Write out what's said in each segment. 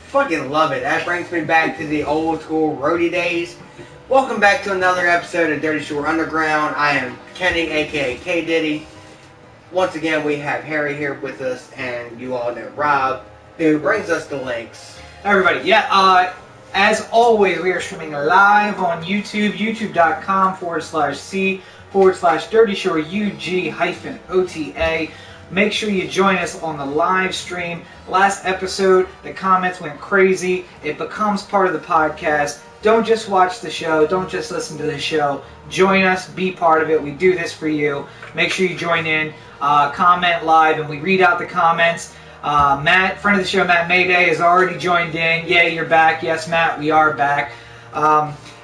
Fucking love it. That brings me back to the old school roadie days. Welcome back to another episode of Dirty Shore Underground. I am Kenny, aka K Diddy. Once again, we have Harry here with us, and you all know Rob, who brings us the links. Everybody, as always, we are streaming live on YouTube, youtube.com/C/Dirty Shore UG-OTA. Make sure you join us on the live stream. Last episode, the comments went crazy. It becomes part of the podcast. Don't just watch the show. Don't just listen to the show. Join us. Be part of it. We do this for you. Make sure you join in. Comment live, and we read out the comments. Matt, friend of the show, Matt Mayday, has already joined in. Yay, you're back. Yes, Matt, we are back.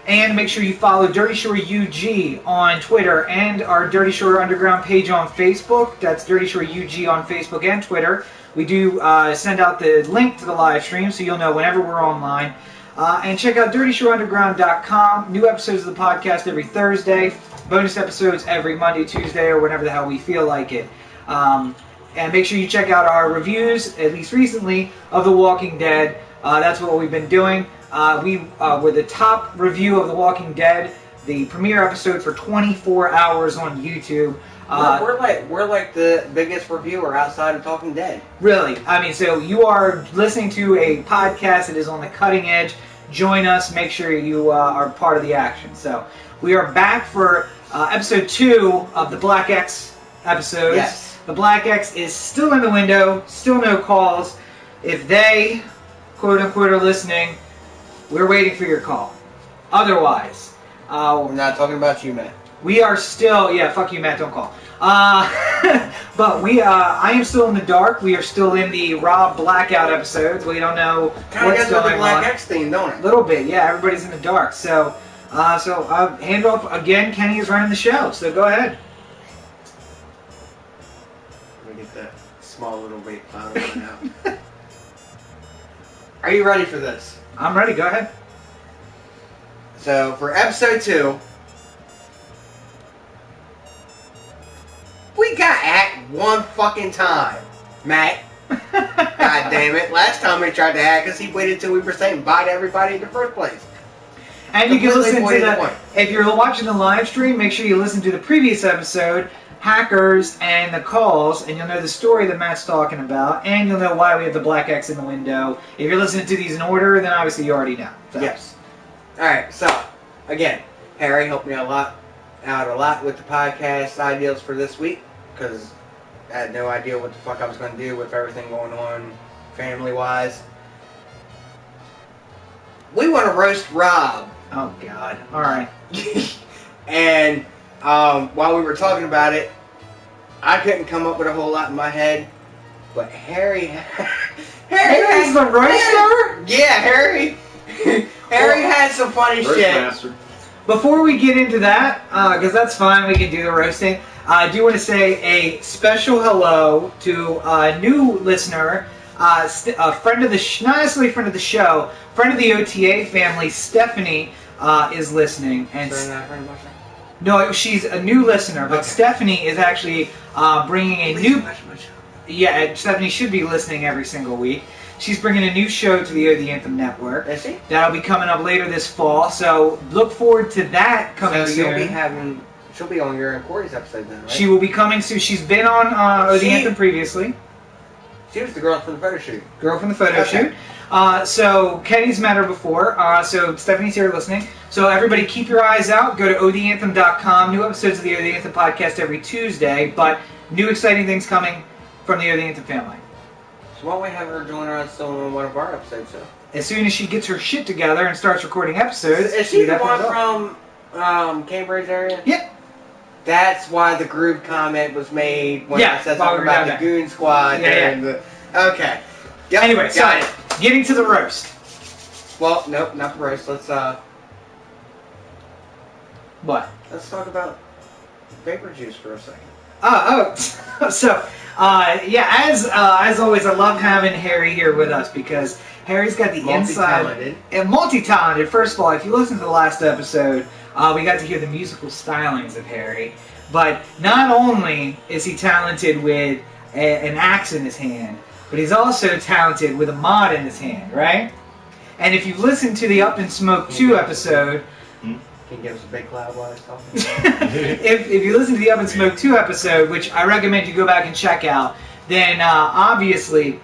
And make sure you follow Dirty Shore UG on Twitter and our Dirty Shore Underground page on Facebook. That's Dirty Shore UG on Facebook and Twitter. We do send out the link to the live stream so you'll know whenever we're online. And check out DirtyShoreUnderground.com. New episodes of the podcast every Thursday. Bonus episodes every Monday, Tuesday, or whenever the hell we feel like it. And make sure you check out our reviews, at least recently, of The Walking Dead. That's what we've been doing. We were the top review of The Walking Dead, the premiere episode for 24 hours on YouTube. We're like the biggest reviewer outside of Talking Dead. Really, I mean, so you are listening to a podcast that is on the cutting edge. Join us. Make sure you are part of the action. So we are back for episode 2 of the Black X episodes. Yes. The Black X is still in the window. Still no calls. If they, quote unquote, are listening, we're waiting for your call. Otherwise, we're not talking about you, Matt. we are still, fuck you, Matt, don't call. But I am still in the dark. We are still in the Rob Blackout episodes. We don't know what's going the Black on. X theme, don't it? A little bit, yeah. Everybody's in the dark. So hand off again. Kenny is running the show. So go ahead. Let me get that small little weight cloud of mine out. Are you ready for this? I'm ready. Go ahead. So for episode 2, we got hacked one fucking time, Matt. God damn it! Last time we tried to hack us, he waited till we were saying bye to everybody in the first place. And you can Completely listen to avoided the the. point. If you're watching the live stream, make sure you listen to the previous episode, Hackers and the Calls, and you'll know the story that Matt's talking about, and you'll know why we have the Black X in the window. If you're listening to these in order, then obviously you already know. So. Yes. Alright, so, again, Harry helped me out a lot with the podcast ideas for this week, because I had no idea what the fuck I was going to do with everything going on family-wise. We want to roast Rob. Oh, God. All right. And while we were talking about it, I couldn't come up with a whole lot in my head, but Harry Harry's the roaster? Yeah, Harry. Harry had some funny shit. Master. Before we get into that, because that's fine, we can do the roasting, I do want to say a special hello to a new listener, a friend of the not necessarily a friend of the show, friend of the OTA family, Stephanie, is listening. And no, she's a new listener, but Okay. Stephanie is actually bringing a new... Yeah, Stephanie should be listening every single week. She's bringing a new show to the The Anthem Network. Is she? That'll be coming up later this fall, so look forward to that coming So soon. she'll be on your and Corey's episode then, right? She will be coming soon. She's been on The Anthem previously. She was the girl from the photo shoot. Girl from the photo Okay. shoot. So Kenny's met her before. So Stephanie's here listening. So everybody keep your eyes out. Go to OTheAnthem.com. New episodes of the The Anthem podcast every Tuesday, but new exciting things coming from the The Anthem family. So why don't we have her join us still on one of our episodes, though? As soon as she gets her shit together and starts recording episodes, Is she we the one definitely will. from Cambridge area? Yep. That's why the groove comment was made when I said while something we were about down the there. Goon Squad. Yeah, and the, okay. Yep, Anyway, got so it. getting to the roast. Well, nope, not the roast. Let's What? talk about vapor juice for a second. So as always, I love having Harry here with us because Harry's got the inside Multi-talented. and multi-talented. First of all, if you listen to the last episode, we got to hear the musical stylings of Harry. But not only is he talented with an axe in his hand, but he's also talented with a mod in his hand, right? And if you've listened to the Up in Smoke 2 episode, Can you give us a big cloud while it's talking? if you listen to the Up in Smoke 2 episode, which I recommend you go back and check out, then obviously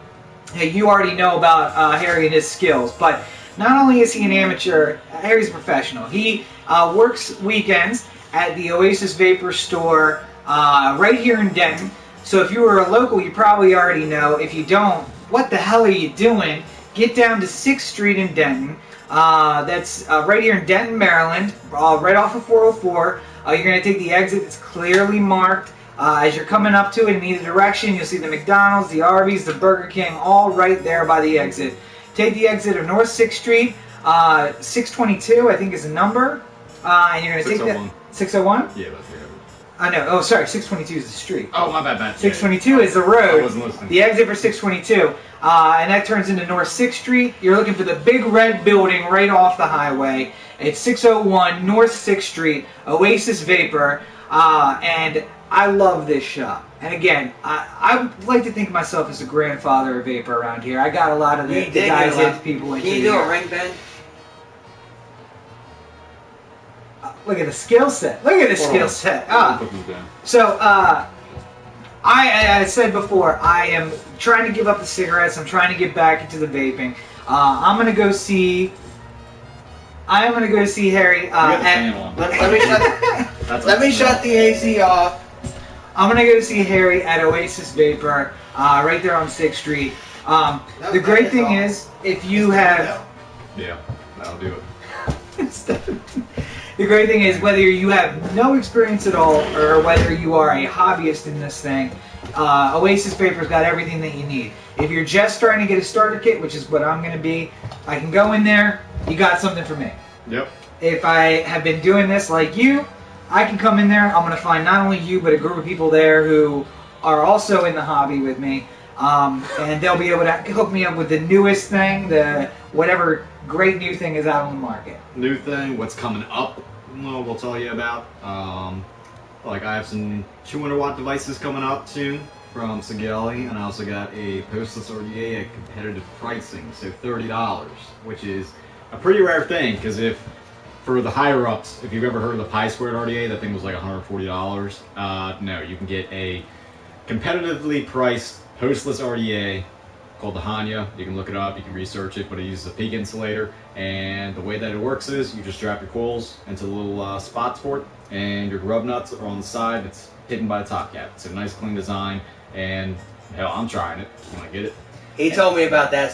you already know about Harry and his skills. But not only is he an amateur, Harry's a professional. He works weekends at the Oasis Vapor store right here in Denton. So if you were a local, you probably already know. If you don't, what the hell are you doing? Get down to 6th Street in Denton. That's right here in Denton, Maryland, right off of 404. You're going to take the exit. It's clearly marked. As you're coming up to it in either direction, you'll see the McDonald's, the Arby's, the Burger King, all right there by the exit. Take the exit of North 6th Street, 622, I think is the number. And you're going to take that. 601? Yeah, that's right. I know. Oh, sorry. 622 is the street. Oh, my bad. 622 is the road. I wasn't listening. The exit for 622. And that turns into North 6th Street. You're looking for the big red building right off the highway. It's 601 North 6th Street, Oasis Vapor. And I love this shop. And again, I like to think of myself as a grandfather of vapor around here. I got a lot of the guys and people into Can you do a ring bend? Look at the skill set. Look at the skill set. So, I said before, I am trying to give up the cigarettes. I'm trying to get back into the vaping. I'm gonna go see. I am gonna go see Harry. Let me shut the AC off. I'm gonna go see Harry at Oasis Vapor, right there on 6th Street. The great thing is, if you have. Yeah, that'll do it. The great thing is, whether you have no experience at all or whether you are a hobbyist in this thing, Oasis Vapor's got everything that you need. If you're just starting to get a starter kit, which is what I'm going to be, I can go in there, you got something for me. Yep. If I have been doing this like you, I can come in there, I'm going to find not only you, but a group of people there who are also in the hobby with me, and they'll be able to hook me up with the newest thing, whatever great new thing is out on the market. New thing, what's coming up, well, we'll tell you about. Like I have some 200 watt devices coming up soon from Sigelli, and I also got a postless RDA at competitive pricing, so $30, which is a pretty rare thing, because for the higher ups, if you've ever heard of the Pi Squared RDA, that thing was like $140. No, you can get a competitively priced postless RDA called the Hanya. You can look it up, you can research it, but it uses a peak insulator, and the way that it works is you just strap your coils into the little spots for it, and your grub nuts are on the side. It's hidden by the top cap. It's a nice clean design, and hell, I'm trying it. You want to get it? He told me about that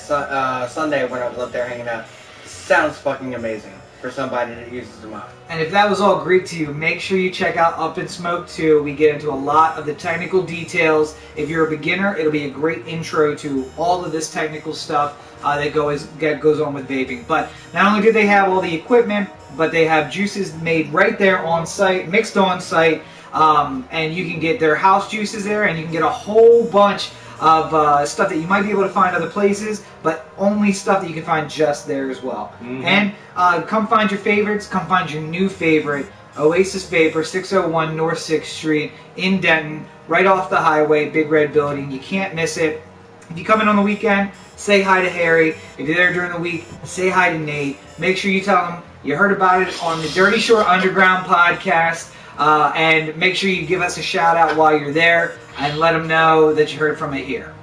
Sunday when I was up there hanging out. Sounds fucking amazing for somebody that uses them up. And if that was all Greek to you, make sure you check out Up in Smoke 2. We get into a lot of the technical details. If you're a beginner, it'll be a great intro to all of this technical stuff that goes on with vaping. But not only do they have all the equipment, but they have juices made right there on site, mixed on site, and you can get their house juices there, and you can get a whole bunch of stuff that you might be able to find other places, but only stuff that you can find just there as well. Mm-hmm. And come find your favorites, come find your new favorite, Oasis Vapor, 601 North 6th Street in Denton, right off the highway, big red building. You can't miss it. If you come in on the weekend, say hi to Harry. If you're there during the week, say hi to Nate. Make sure you tell them you heard about it on the Dirty Shore Underground podcast, and make sure you give us a shout out while you're there, and let them know that you heard from it here.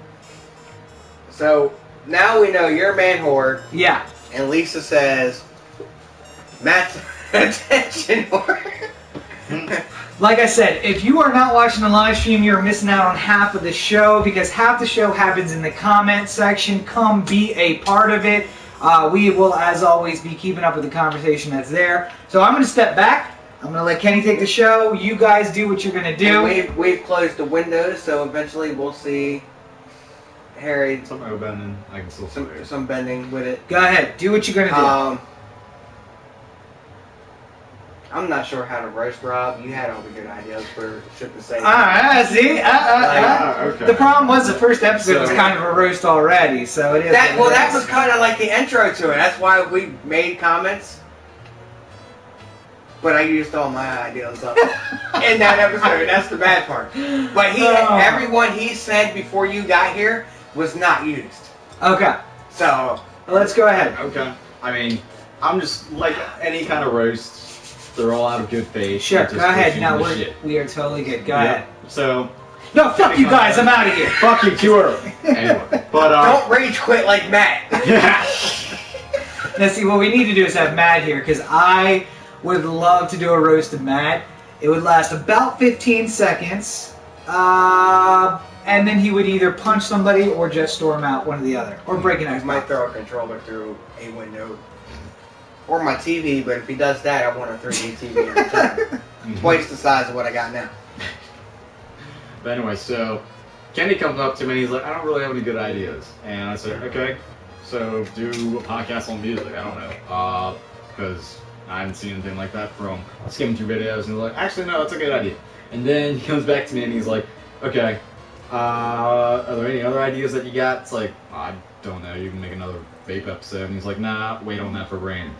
So, now we know you're a man whore. Yeah. And Lisa says, Matt's attention whore. Like I said, if you are not watching the live stream, you're missing out on half of the show, because half the show happens in the comment section. Come be a part of it. We will, as always, be keeping up with the conversation that's there. So I'm going to step back. I'm going to let Kenny take the show. You guys do what you're going to do. And we've closed the windows, so eventually we'll see Harry. Some bending. I can still see some bending with it. Go ahead. Do what you're going to do. I'm not sure how to roast Rob. You had all the good ideas for shit to say. See? Okay. The problem was the first episode was kind of a roast already, so it is. That was kind of like the intro to it. That's why we made comments. But I used all my ideas up in that episode. That's the bad part. But everyone he said before you got here was not used. Okay. So Let's go ahead. Okay. I mean, I'm just like any kind of roast. They're all out of good faith. Sure, Just go ahead. pushing Now the shit. we are totally good. Go Yep. ahead. So, No, fuck you guys. I'm out of here. fuck you, too early. Anyway, but don't rage quit like Matt. yeah. Now, see, what we need to do is have Matt here, because I would love to do a roast of Matt. It would last about 15 seconds, and then he would either punch somebody or just storm out, one or the other, or break an I Xbox. might throw a controller through a window. Or my TV, but if he does that, I want a 3D TV in return. Twice the size of what I got now. But anyway, so Kenny comes up to me and he's like, I don't really have any good ideas. And I said, okay, so do a podcast on music. I don't know. Because I haven't seen anything like that from skimming through videos. And he's like, actually, no, that's a good idea. And then he comes back to me and he's like, okay, are there any other ideas that you got? It's like, I don't know, you can make another vape episode. And he's like, nah, wait on that for Brandon.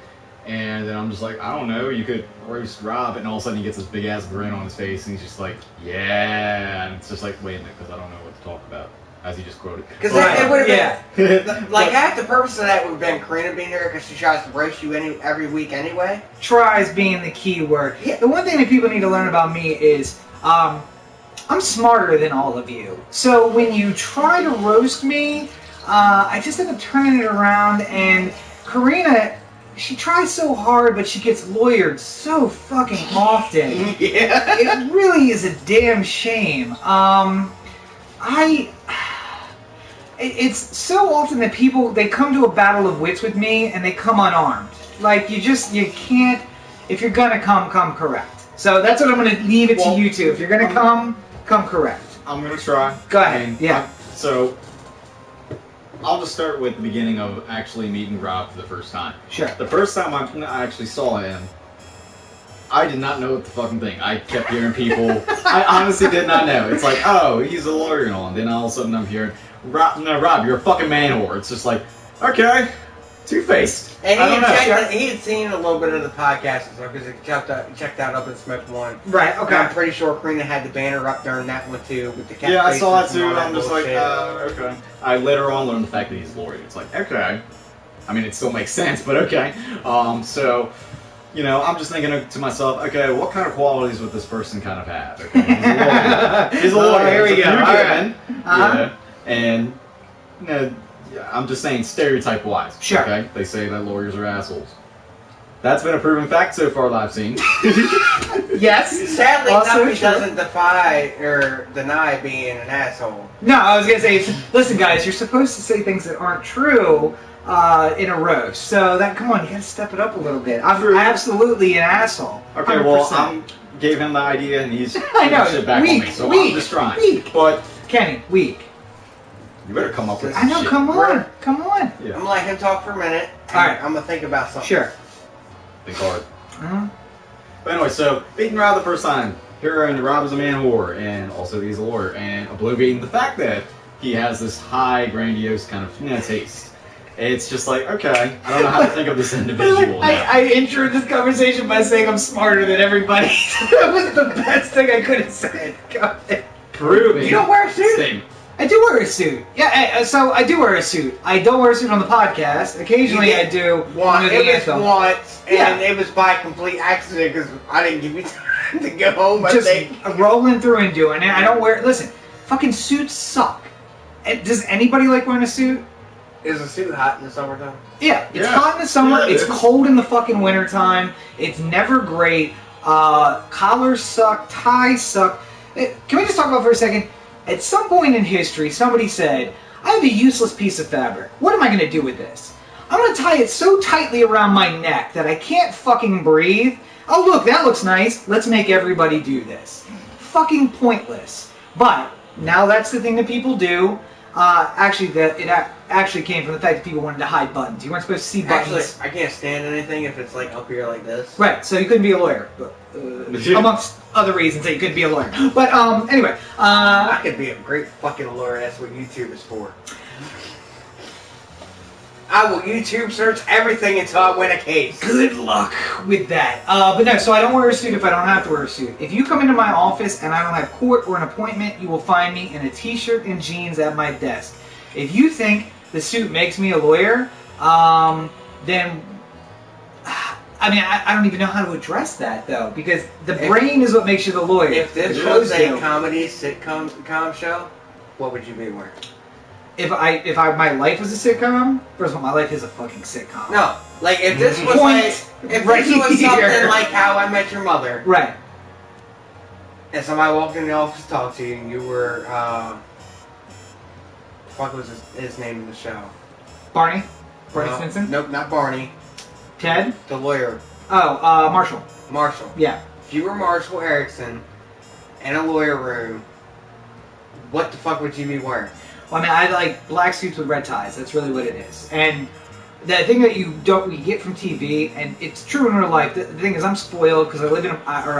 And then I'm just like, I don't know, you could roast Rob. And all of a sudden he gets this big ass grin on his face and he's just like, yeah. And it's just like, wait a minute, because I don't know what to talk about. As he just quoted. Because it would have been, Yeah. like, half the purpose of that would have been Karina being here because she tries to roast you every week anyway. Tries being the key word. Yeah. The one thing that people need to learn about me is I'm smarter than all of you. So when you try to roast me, I just end up turning it around, and Karina, she tries so hard, but she gets lawyered so fucking often. Yeah. It really is a damn shame. It's so often that people, they come to a battle of wits with me and they come unarmed. Like, you can't, if you're gonna come correct. So that's what I'm gonna leave it to you two. If you're gonna come correct. I'm going to try. Go ahead, And yeah. So, I'll just start with the beginning of actually meeting Rob for the first time. Sure. The first time I actually saw him, I did not know what the fucking thing. I kept hearing people. I honestly did not know. It's like, oh, he's a lawyer and all. And then all of a sudden I'm hearing, Rob, you're a fucking man whore. It's just like, okay, two-faced. And I don't know. he had seen a little bit of the podcast because he checked out Up and Smoke One. Right, And I'm pretty sure Karina had the banner up during that one too with the cat Yeah, I saw that faces and too. all that I'm just like, bullshit. okay. I later on learned the fact that he's a lawyer. It's like, okay. I mean, it still makes sense, but okay. So, you know, I'm just thinking to myself, okay, what kind of qualities would this person kind of have? Okay, he's a lawyer. He's a lawyer. Here we It's a go. few All given. Uh-huh. Yeah. And, you know, yeah, I'm just saying stereotype-wise. Sure. Okay? They say that lawyers are assholes. That's been a proven fact so far that I've seen. Yes. Sadly, Also nobody true. doesn't defy or deny being an asshole. No, I was gonna say, listen, guys, you're supposed to say things that aren't true in a roast. So that, come on, you gotta step it up a little bit. I'm True. absolutely an asshole. Okay, well, 100%. I gave him the idea and he's I know, shit back on weak, me, so weak, I'm just trying. weak. But Kenny, weak. you better come up with I some know, shit. come on, come on. I'm Yeah, gonna let him talk for a minute. And All right. I'm gonna think about something. Sure. think hard. Uh-huh. But anyway, so beating Rob the first time, hearing Rob is a man whore, and also he's a lawyer, and obliviating the fact that he has this high, grandiose kind of taste. It's just like, okay, I don't know how to think of this individual now. I introed this conversation by saying I'm smarter than everybody. That was the best thing I could have said. Go ahead. Proving You don't wear a suit? statement. I do wear a suit. Yeah, so I do wear a suit. I don't wear a suit on the podcast. Occasionally You I did do. One, under the it was anthem. once, and Yeah. it was by complete accident because I didn't give you time to go home. I Just think. rolling through and doing it. I don't wear. Listen, fucking suits suck. Does anybody like wearing a suit? Is a suit hot in the summertime? Yeah, it's Yeah. hot in the summer. Yeah, it it's is. cold in the fucking wintertime. It's never great. Collars suck. Ties suck. Can we just talk about for a second? At some point in history, somebody said, I have a useless piece of fabric. What am I going to do with this? I'm going to tie it so tightly around my neck that I can't fucking breathe. Oh, look, that looks nice. Let's make everybody do this. Fucking pointless. But now that's the thing that people do. It actually came from the fact that people wanted to hide buttons. You weren't supposed to see buttons. Actually, I can't stand anything if it's like up here like this. Right, so you couldn't be a lawyer, but, amongst other reasons that you couldn't be a lawyer. But anyway, I could be a great fucking lawyer. That's what YouTube is for. I will YouTube search everything until I win a case. good luck with that. But no, so I don't wear a suit if I don't have to wear a suit. If you come into my office and I don't have court or an appointment, you will find me in a t-shirt and jeans at my desk. If you think the suit makes me a lawyer, then I mean, I don't even know how to address that though, because the brain is what makes you the lawyer. If this The was clothes a do. comedy sitcom show, what would you be wearing? If my life was a sitcom, first of all, my life is a fucking sitcom. No, like if this was Point if right this was something here. like How I Met Your Mother, Right. and somebody walked in the office to talk to you, and you were fuck was his name in the show? Barney No, Stinson. Nope, not Barney. Ted. The lawyer, Oh, Marshall. Marshall. Yeah. If you were Marshall Erickson in a lawyer room, what the fuck would you be wearing? Well, I mean, I like black suits with red ties. That's really what it is. And the thing that you get from TV, and it's true in real life. The thing is, I'm spoiled because I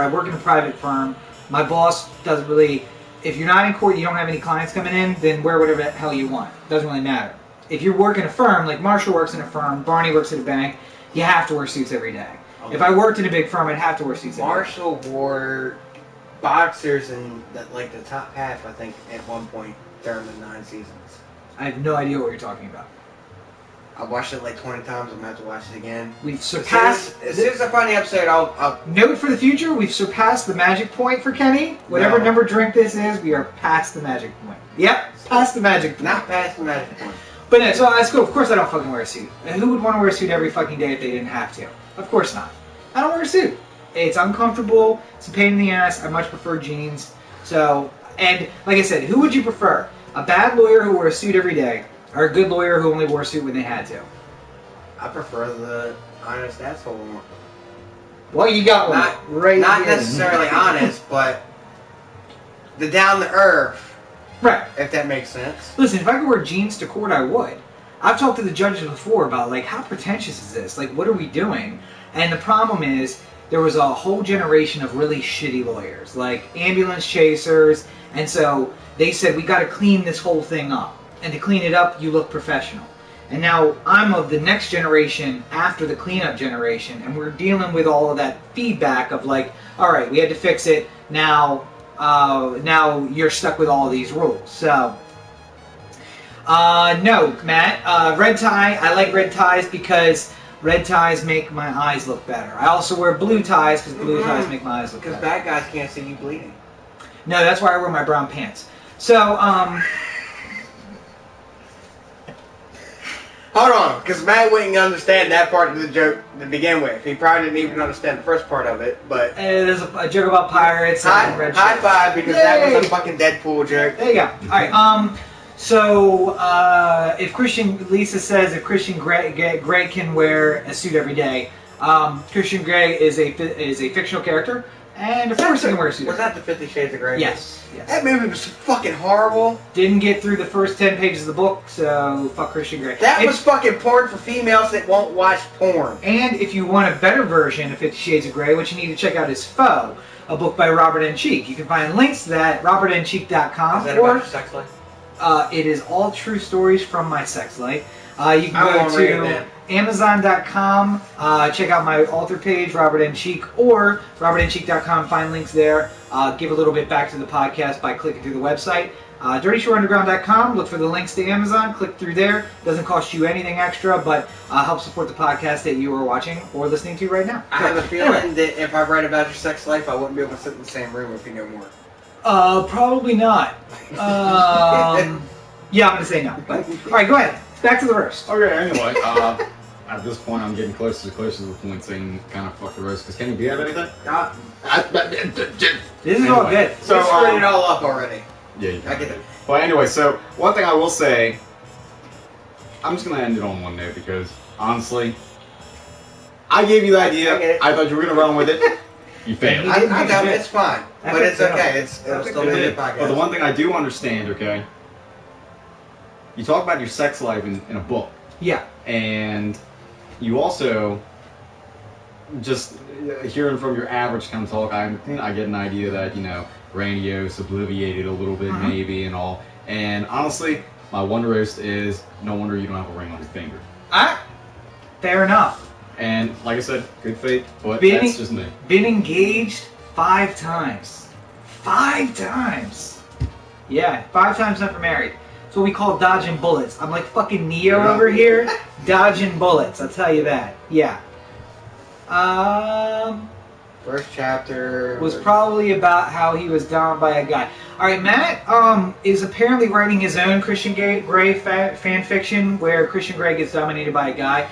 work in a private firm. My boss doesn't really. If you're not in court, you don't have any clients coming in, then wear whatever the hell you want. Doesn't really matter. If you work in a firm, like Marshall works in a firm, Barney works at a bank, you have to wear suits every day. If I worked in a big firm, I'd have to wear suits every day. Marshall wore boxers in the top half, I think, at one point during the 9 seasons. I have no idea what you're talking about. I watched it like 20 times. I'm gonna have to watch it again. We've surpassed. As soon as I find the episode, I'll Note for the future: we've surpassed the magic point for Kenny. Whatever No. number drink this is, we are past the magic point. Yep, past the magic point. not pass the magic point. But no, so let's go. Of course, I don't fucking wear a suit. And who would want to wear a suit every fucking day if they didn't have to? Of course not. I don't wear a suit. It's uncomfortable. It's a pain in the ass. I much prefer jeans. So, and like I said, who would you prefer? A bad lawyer who wore a suit every day, or a good lawyer who only wore a suit when they had to? I prefer the honest asshole one. Well, you got one Not right Not here. necessarily honest, but the down to earth, Right. if that makes sense. Listen, if I could wear jeans to court, I would. I've talked to the judges before about, like, how pretentious is this? Like, what are we doing? And the problem is, there was a whole generation of really shitty lawyers, like ambulance chasers, and so they said, we got to clean this whole thing up. And to clean it up, you look professional. And now I'm of the next generation after the cleanup generation, and we're dealing with all of that feedback of like, all right, we had to fix it. Now you're stuck with all these rules. So, no, Matt, red tie. I like red ties because red ties make my eyes look better. I also wear blue ties because blue ties make my eyes look Because better. bad guys can't see you bleeding. No, that's why I wear my brown pants. So, Hold on, because Matt wouldn't understand that part of the joke to begin with. He probably didn't even understand the first part of it, but... there's a joke about pirates and red High shirts. five, because that was a Yay! fucking Deadpool joke. There you go. All right. So if Lisa says if Christian Grey can wear a suit every day, Christian Grey is a fictional character, and of course he can wear a suit. Was that the 50 Shades of Grey? Yes. Yes. That movie was fucking horrible. Didn't get through the first 10 pages of the book, so fuck Christian Grey. That was fucking porn for females that won't watch porn. And if you want a better version of 50 Shades of Grey, what you need to check out is Foe, a book by Robert N. Cheek. You can find links to that at robertncheek.com. Is that about your sex life? It is all true stories from my sex life. You can I go won't read to that. Amazon.com, check out my author page, Robert N. Cheek, or robertncheek.com, find links there. Give a little bit back to the podcast by clicking through the website. DirtyShoreUnderground.com, look for the links to Amazon, click through there. Doesn't cost you anything extra, but helps support the podcast that you are watching or listening to right now. I have a feeling Anyway. that if I read about your sex life, I wouldn't be able to sit in the same room if you know more. Probably not. Yeah, I'm going to say no. But, all right, go ahead. Back to the roast. Okay, anyway, at this point I'm getting closer to the point saying kind of fuck the roast, because Kenny, do you have anything? This is all Anyway, good. So So, screwed it all up already. Yeah, you I get it. Well, anyway, so one thing I will say, I'm just going to end it on one note because, honestly, I gave you the idea. I get it. I thought you were going to run with it. You failed. I know, it's fine. That's But it's okay. okay. It'll still be a good podcast. But the one thing I do understand, okay, you talk about your sex life in a book, Yeah. and you also, just hearing from your average kind of talk, I get an idea that, you know, grandiose, obliviated a little bit Mhm. maybe and all. And honestly, my one roast is, no wonder you don't have a ring on your finger. Fair enough. And like I said, good faith, but Being- that's just me. Been engaged 5 times. 5 times. Yeah, 5 times never married. It's what we call dodging bullets. I'm like fucking Neo over here, dodging bullets. I'll tell you that. Yeah. First chapter Was probably about how he was downed by a guy. All right, Matt is apparently writing his own Christian Grey fan fiction where Christian Grey gets dominated by a guy.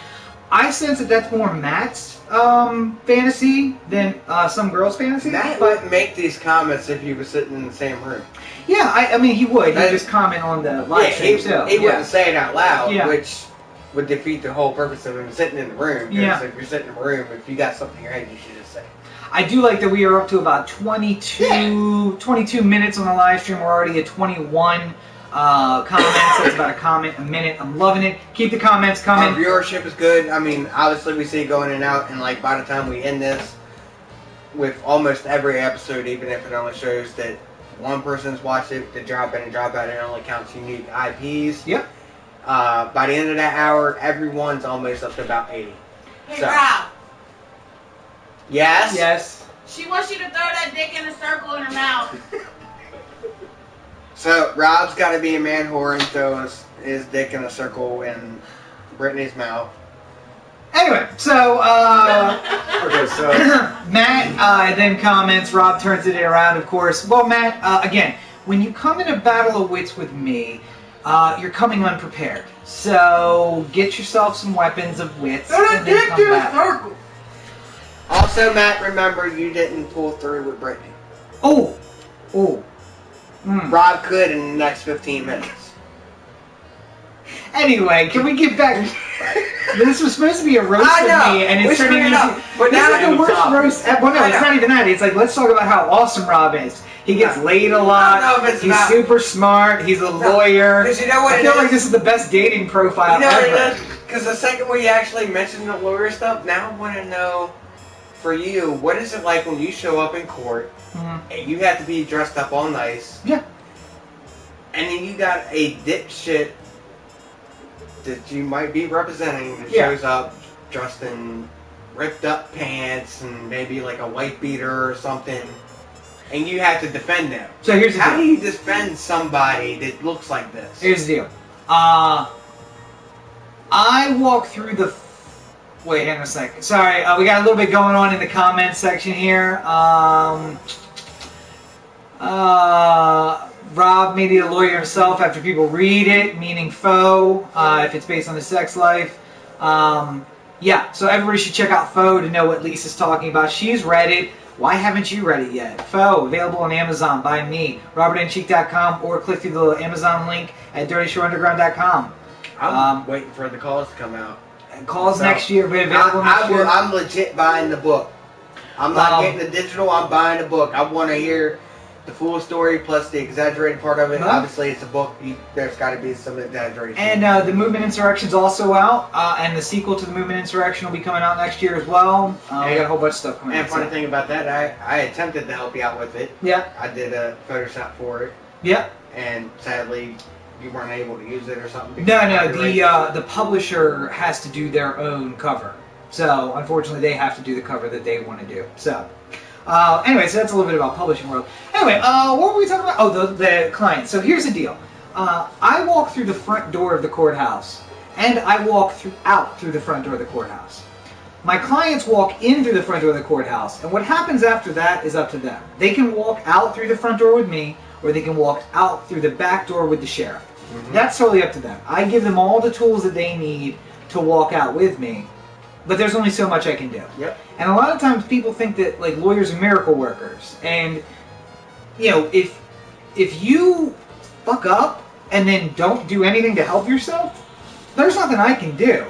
I sense that that's more Matt's fantasy than some girl's fantasy. Matt wouldn't make these comments if he was sitting in the same room. Yeah, I mean he would. He'd just comment on the live stream too. He wouldn't say it out loud, Yeah. which would defeat the whole purpose of him sitting in the room. Because if you're sitting in the room, if you got something in your head, you should just say it. I do like that we are up to about 22 minutes on the live stream. We're already at 21 comments. That's about a comment a minute. I'm loving it. Keep the comments coming. Our viewership is good. I mean, obviously we see it going in and out, and like by the time we end this, with almost every episode, even if it only shows that one person's watched it, the drop in and drop out, it only counts unique IPs. Yep. By the end of that hour, everyone's almost up to about 80. Hey, So- Rob. Yes? Yes. She wants you to throw that dick in a circle in her mouth. So, Rob's got to be a man whore and throw his dick in a circle in Brittany's mouth. Anyway, so Okay, so Matt then comments. Rob turns it around, of course. Well, Matt, again, when you come in a battle of wits with me, you're coming unprepared. So get yourself some weapons of wits and then come back. circle. Also, Matt, remember you didn't pull through with Brittany. Oh. Rob could in the next 15 minutes. Anyway, can we get back? This was supposed to be a roast I of know. me, and We it's turning screwed into. up. But This now is the worst topic. roast. Well, no, I it's know. not even that. It's like let's talk about how awesome Rob is. He gets laid a lot. I don't know if it's He's about- super smart. He's a lawyer. Because you know what I it feel is? like this is the best dating profile You know what ever. it is? Because the second we actually mentioned the lawyer stuff, now I want to know, for you, what is it like when you show up in court Mhm. and you have to be dressed up all nice, Yeah. and then you got a dipshit that you might be representing that Yeah. shows up dressed in ripped up pants and maybe like a white beater or something, and you have to defend them. So here's the How do deal. you defend somebody that looks like this? Here's the deal. I walk through the. Wait, hang on a second. Sorry, we got a little bit going on in the comments section here. Rob made it a lawyer himself after people read it, meaning Foe, if it's based on his sex life. Yeah, so everybody should check out Foe to know what Lisa's talking about. She's read it. Why haven't you read it yet? Foe, available on Amazon by me, robertandcheek.com, or click through the Amazon link at dirtyshowunderground.com. I'm waiting for the calls to come out. Calls So, next year, available next year. I'm legit buying the book. I'm not Um, getting the digital, I'm buying the book. I want to hear the full story plus the exaggerated part of it. Huh? Obviously, it's a book. There's got to be some exaggeration. And the Movement Insurrection's also out, and the sequel to the Movement Insurrection will be coming out next year as well. We got a whole bunch of stuff coming And out. funny thing about that, I attempted to help you out with it. Yeah, I did a Photoshop for it, yeah. and sadly, you weren't able to use it or something. No, Copyright. the publisher has to do their own cover. So, unfortunately, they have to do the cover that they want to do. So, anyway, so that's a little bit about publishing world. Anyway, what were we talking about? Oh, the client. So here's the deal. I walk through the front door of the courthouse, and I walk out through the front door of the courthouse. My clients walk in through the front door of the courthouse, and what happens after that is up to them. They can walk out through the front door with me, or they can walk out through the back door with the sheriff. That's totally up to them. I give them all the tools that they need to walk out with me, but there's only so much I can do. Yep. And a lot of times people think that like lawyers are miracle workers, and you know if you fuck up and then don't do anything to help yourself, there's nothing I can do.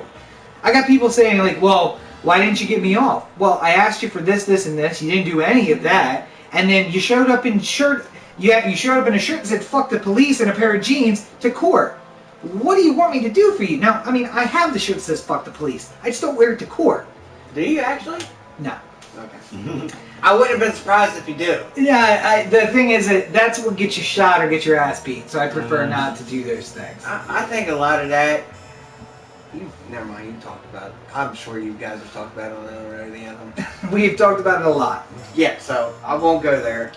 I got people saying like, well, why didn't you get me off? Well, I asked you for this, this, and this. You didn't do any of that, and then you showed up in shirt. You showed up in a shirt that said "fuck the police" and a pair of jeans to court. What do you want me to do for you? Now, I mean, I have the shirt that says "fuck the police." I just don't wear it to court. Do you actually? No. Okay. I wouldn't have been surprised if you do. Yeah, the thing is that that's what gets you shot or get your ass beat. So I prefer not to do those things. I think a lot of that. Never mind. You talked about it. I'm sure you guys have talked about it on the anthem. We've talked about it a lot. Yeah. So I won't go there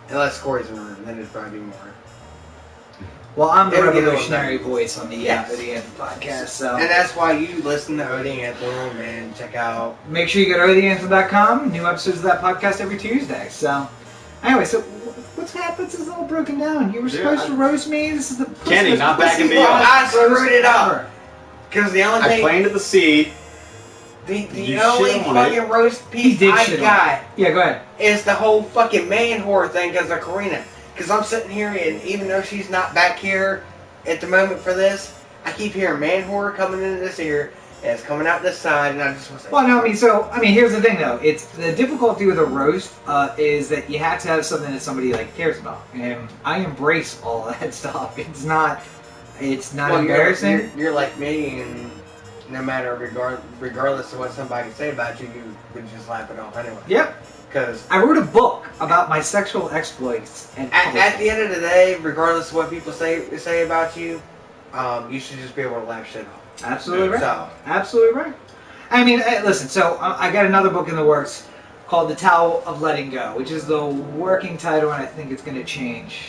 unless Corey's in the room. Then it'd probably be more. Well, I'm the They would get revolutionary along. voice on the Yes. the Anthem podcast, so And that's why you listen to Odie Anthem and check out. make sure you go to theanthem.com. New episodes of that podcast every Tuesday. So, anyway, so what's happened? This is all broken down. You were Dude, supposed to roast me. This is the Kenny, not backing me Well, up. I screwed it up. Because the only I thing. planted the seed. The You only shit on fucking roast He piece did I shit on got Yeah, go ahead. is the whole fucking man whore thing because of Karina. Because I'm sitting here and even though she's not back here at the moment for this, I keep hearing man whore coming into this ear and it's coming out this side and I just was like, Well, no, I mean, here's the thing though. It's the difficulty with a roast is that you have to have something that somebody like cares about, and I embrace all of that stuff. It's not well, embarrassing. You're like me and no matter regardless of what somebody say about you, you would just laugh it off anyway. Yep. Because I wrote a book about my sexual exploits, and at the end of the day, regardless of what people say about you, you should just be able to laugh shit off. absolutely right. So, Absolutely right. I mean, listen. So I got another book in the works called "The Tao of Letting Go," which is the working title, and I think it's going to change.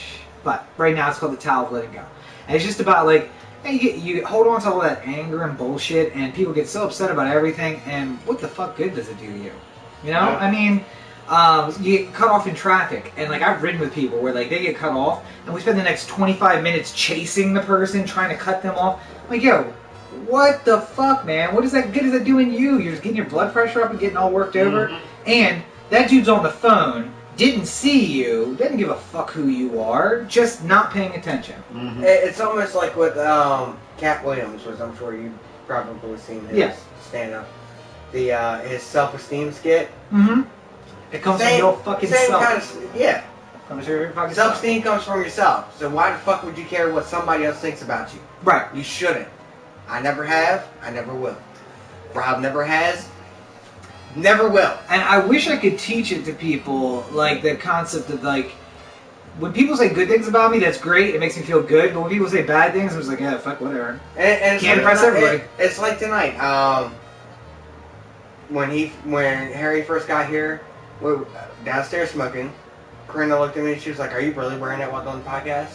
But right now, it's called "The Tao of Letting Go," and it's just about like, hey, you hold on to all that anger and bullshit, and people get so upset about everything. And what the fuck good does it do you? You know? Yeah. I mean, you get cut off in traffic, and like I've ridden with people where like they get cut off, and we spend the next 25 minutes chasing the person, trying to cut them off. I'm like, yo, what the fuck, man? What is that good as it doing you? You're just getting your blood pressure up and getting all worked over, and that dude's on the phone, didn't see you, didn't give a fuck who you are, just not paying attention. Mm-hmm. it's almost like with Cat Williams, which I'm sure you've probably seen his Yeah. stand up. The his self-esteem skit. Mm-hmm. It comes from your fucking same self. kind of, yeah. Comes from your fucking self. Self-esteem comes from yourself. So why the fuck would you care what somebody else thinks about you? Right. You shouldn't. I never have. I never will. Rob never has. Never will. And I wish I could teach it to people, like the concept of like, when people say good things about me, that's great. It makes me feel good. But when people say bad things, I'm just like, yeah, fuck, whatever. And it's Can't like impress tonight- everybody. It's like tonight. When Harry first got here, we were downstairs smoking. Corinna looked at me and she was like, "Are you really wearing that while on the podcast?"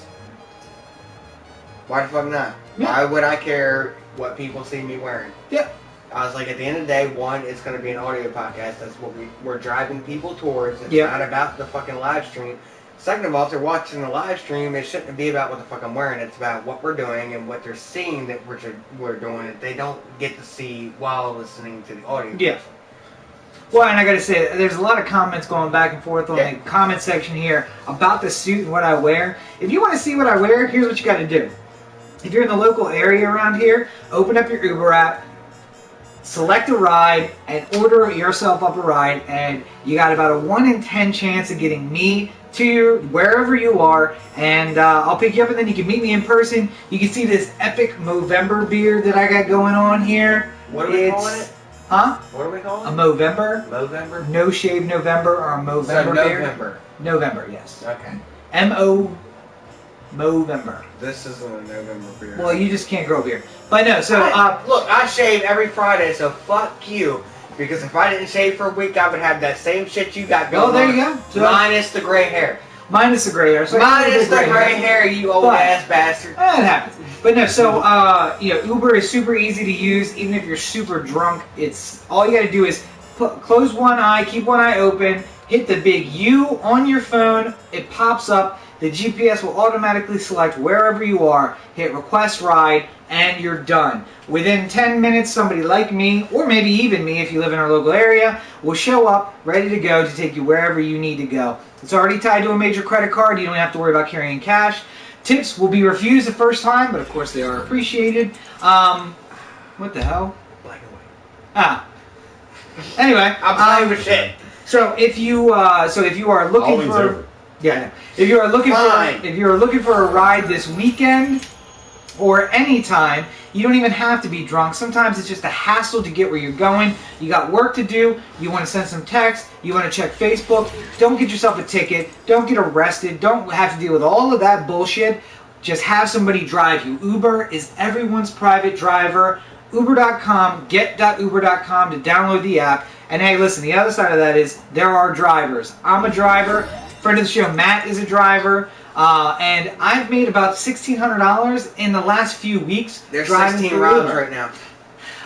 Why the fuck not? Yeah. Why would I care what people see me wearing? Yeah. I was like, at the end of the day, one, it's going to be an audio podcast. That's what we're driving people towards. It's Yeah. not about the fucking live stream. Second of all, if they're watching the live stream, it shouldn't be about what the fuck I'm wearing. It's about what we're doing and what they're seeing that we're doing that they don't get to see while listening to the audio. Yeah. Well, and I gotta say, there's a lot of comments going back and forth on Yeah. the comment section here about the suit and what I wear. If you want to see what I wear, here's what you got to do. If you're in the local area around here, open up your Uber app, select a ride, and order yourself up a ride, and you got about a 1 in 10 chance of getting me to you wherever you are, and I'll pick you up, and then you can meet me in person. You can see this epic Movember beard that I got going on here. What are we calling it? Huh? What are we A calling it? Movember? Movember? No Shave November or a Movember So beard? November. November, yes. Okay. M-O Movember. This isn't a November beer. Well, you just can't grow a beard. But no, so Look, I shave every Friday, so fuck you. Because if I didn't shave for a week, I would have that same shit you got going Oh, there on. you go. So- Minus the gray hair. minus the gray hair. So I got a Minus little the gray hair, you old But- ass bastard. It happens. But no, so Uber is super easy to use. Even if you're super drunk, it's all you got to do is close one eye, keep one eye open, hit the big U on your phone. It pops up. The GPS will automatically select wherever you are. Hit request ride, and you're done. Within 10 minutes, somebody like me, or maybe even me if you live in our local area, will show up ready to go to take you wherever you need to go. It's already tied to a major credit card. You don't have to worry about carrying cash. Tips will be refused the first time, but of course they are appreciated. What the hell? Black and white. Ah. Anyway, I'm playing with shit. so if you are looking Halloween's for over. yeah, if you are looking Fine. for if you are looking for a ride this weekend or anytime, you don't even have to be drunk. Sometimes it's just a hassle to get where you're going. You got work to do. You want to send some text. You want to check Facebook. Don't get yourself a ticket. Don't get arrested. Don't have to deal with all of that bullshit. Just have somebody drive you. Uber is everyone's private driver. Uber.com, get.uber.com to download the app. And hey, listen, the other side of that is there are drivers. I'm a driver. Friend of the show, Matt, is a driver. And I've made about $1,600 in the last few weeks There's driving 16 for Robs Uber. right now.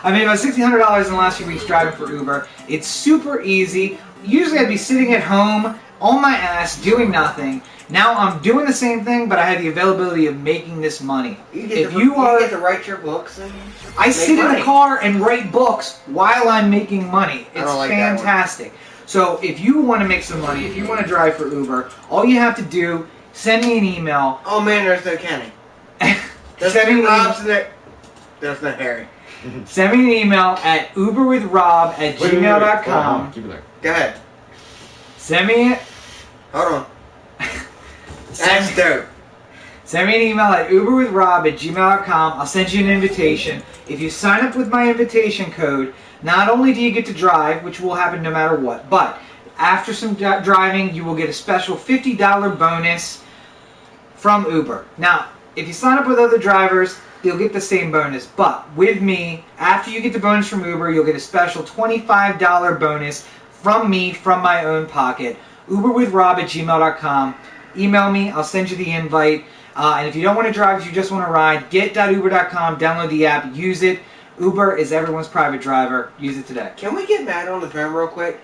I made about $1,600 in the last few weeks driving for Uber. It's super easy. Usually I'd be sitting at home on my ass doing nothing. Now I'm doing the same thing, but I have the availability of making this money. You get If to, you are, get to write your books and I make sit in money. the car and write books while I'm making money. I It's don't like that one. fantastic. So if you want to make some money, if you want to drive for Uber, all you have to do, send me an email. Oh man, there's no Kenny. There's Send me two an email. Robs in there. There's no Harry. Send me an email at uberwithrob at Wait, hold on, gmail.com. keep it there. Go ahead. Send me it. Hold on. Send That's me, dope. send me an email at uberwithrob at gmail.com. I'll send you an invitation. If you sign up with my invitation code, not only do you get to drive, which will happen no matter what, but after some driving, you will get a special $50 bonus from Uber. Now, if you sign up with other drivers, you'll get the same bonus. But with me, after you get the bonus from Uber, you'll get a special $25 bonus from me, from my own pocket. uberwithrob at gmail.com. Email me. I'll send you the invite. And if you don't want to drive, if you just want to ride, get.uber.com, download the app, use it. Uber is everyone's private driver. Use it today. Can we get Matt on the phone real quick?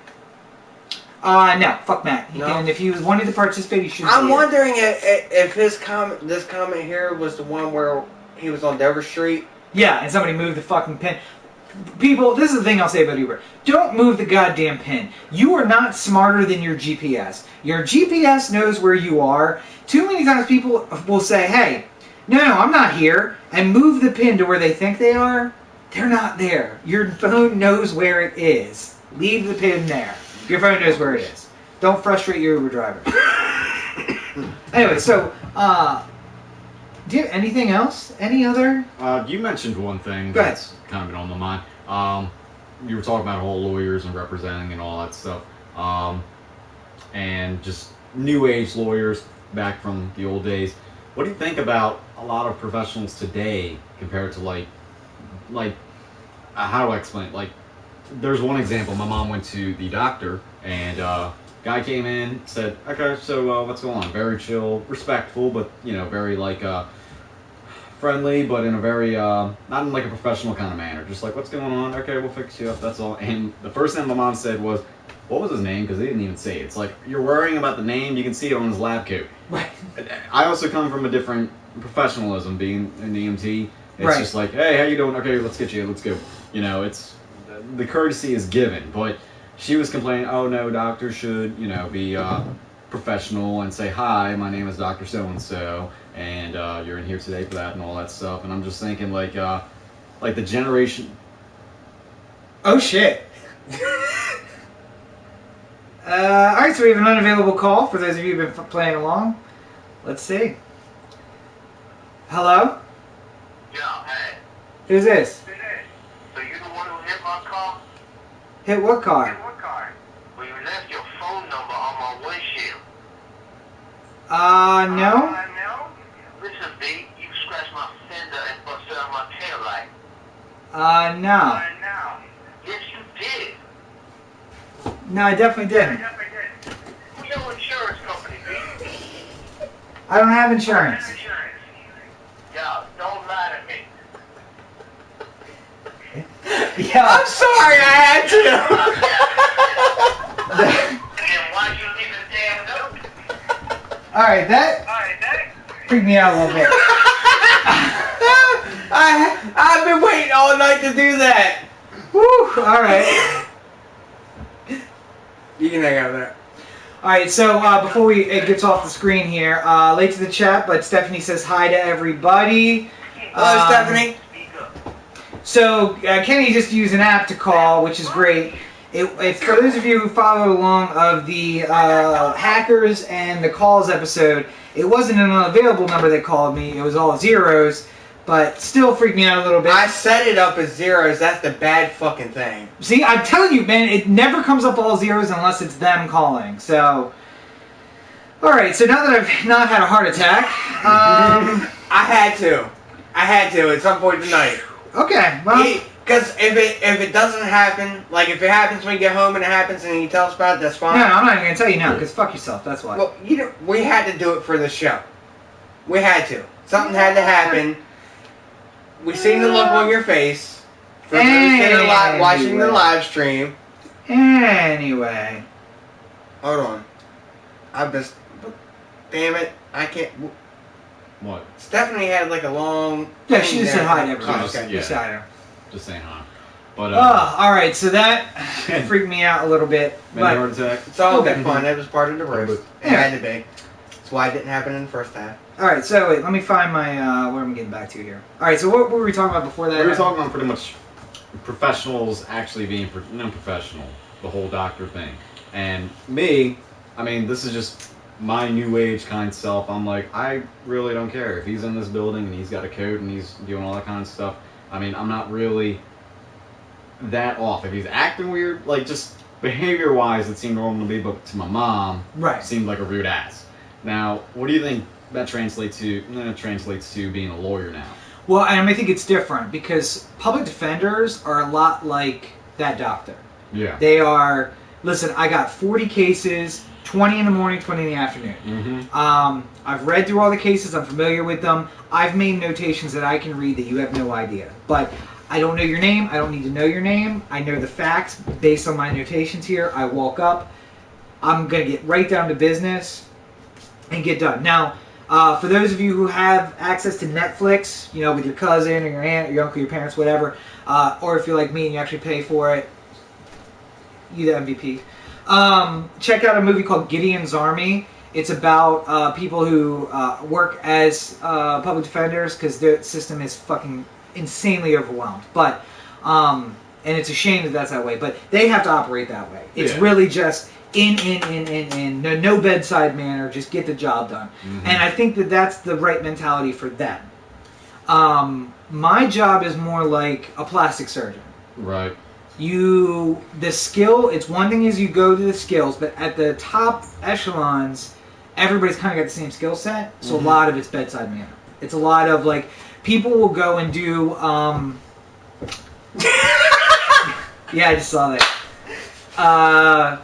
No, fuck Matt. He No? can, if he was wanting to participate, he should. I'm be here. wondering if this comment here was the one where he was on Dover Street. Yeah, and somebody moved the fucking pin. People, this is the thing I'll say about Uber. Don't move the goddamn pin. You are not smarter than your GPS. Your GPS knows where you are. Too many times people will say, hey, no, I'm not here, and move the pin to where they think they are. They're not there. Your phone knows where it is. Leave the pin there. Your phone knows where it is. Don't frustrate your Uber driver. Anyway, so, do you have anything else? Any other? You mentioned one thing Go ahead. that's kind of been on my mind. You were talking about whole lawyers and representing and all that stuff. And just new age lawyers back from the old days. What do you think about a lot of professionals today compared to like how do I explain it? Like, there's one example. My mom went to the doctor and guy came in, said, okay, so what's going on? Very chill, respectful, but very like friendly, but in a very not in like a professional kind of manner. Just like, what's going on? Okay, we'll fix you up. That's all. And the first thing my mom said was, what was his name? Because they didn't even say it. It's like, you're worrying about the name. You can see it on his lab coat. Right. I also come from a different professionalism, being an EMT. It's Right. just like, hey, how you doing? Okay, let's get you. Let's go. It's the courtesy is given, but she was complaining. Oh no, doctors should be professional and say, hi, my name is Dr. So and so, and you're in here today for that and all that stuff. And I'm just thinking like the generation. Oh shit. Alright, so we have an unavailable call for those of you who've been playing along. Let's see. Hello? Yeah, hey. Who's this? So you the one who hit my car? Hit what car? What car? Well, you left your phone number on my windshield. No? No? Listen, B, you scratched my fender and busted out my tail light. No. No. Yes, you did. No, I definitely didn't. Who's your insurance company, B? I don't have insurance. Yeah, don't lie to me. Yeah. I'm sorry, I had to. Then why'd you leave the damn note? Alright, that freaked me out a little bit. I've been waiting all night to do that. Woo! Alright. You can hang out there. Alright, so before it gets off the screen here, late to the chat, but Stephanie says hi to everybody. Hello, Stephanie. Speak up. So Kenny just used an app to call, which is great. It's for those of you who follow along of the hackers and the calls episode. It wasn't an unavailable number that called me. It was all zeros, but still freaked me out a little bit. I set it up as zeros. That's the bad fucking thing. See, I'm telling you, man, it never comes up all zeros unless it's them calling. So, all right. So now that I've not had a heart attack, I had to at some point tonight. okay. Well, Because if it doesn't happen, like if it happens when you get home and it happens and you tell us about it, that's no, fine. I'm not even gonna tell you now because fuck yourself. That's why. Well, we had to do it for the show. We had to. Something had to happen. We seen the look on your face. For those that are watching the live stream. Anyway. Hold on. Damn it. I can't. What? Stephanie had like a long. Yeah, she just said hi to everyone. Oh, okay. Yeah. Just hi to her. Just saying hi. But, alright, so that freaked me out a little bit. many But heart attack? It's all good fun. It was part of the roast. It Yeah. had to be. That's why it didn't happen in the first half. alright, so wait, let me find my where am I getting back to here? Alright, so what were we talking about before that? We were talking about pretty much professionals actually being non-professional, the whole doctor thing. And me, I mean, this is just my new age kind of self. I'm like, I really don't care if he's in this building and he's got a coat and he's doing all that kind of stuff. I mean, I'm not really that off. If he's acting weird, like just behavior-wise, it seemed normal to me, but to my mom, Right. it seemed like a rude ass. Now, what do you think that translates to being a lawyer now? Well, and I think it's different because public defenders are a lot like that doctor. Yeah. They are, listen, I got 40 cases, 20 in the morning, 20 in the afternoon. Mm-hmm. I've read through all the cases. I'm familiar with them. I've made notations that I can read that you have no idea. But I don't know your name. I don't need to know your name. I know the facts based on my notations here. I walk up. I'm going to get right down to business and get done. Now, for those of you who have access to Netflix, you know, with your cousin or your aunt or your uncle, your parents, whatever, or if you're like me and you actually pay for it, you the MVP. Check out a movie called Gideon's Army. It's about people who work as public defenders because their system is fucking insanely overwhelmed. But and it's a shame that that's that way. But they have to operate that way. It's really just in. No bedside manner. Just get the job done. Mm-hmm. And I think that that's the right mentality for them. My job is more like a plastic surgeon. Right. The skill, it's one thing is you go to the skills, but at the top echelons, everybody's kind of got the same skill set, so a lot of it's bedside manner. It's a lot of, like, people will go and do, yeah, I just saw that.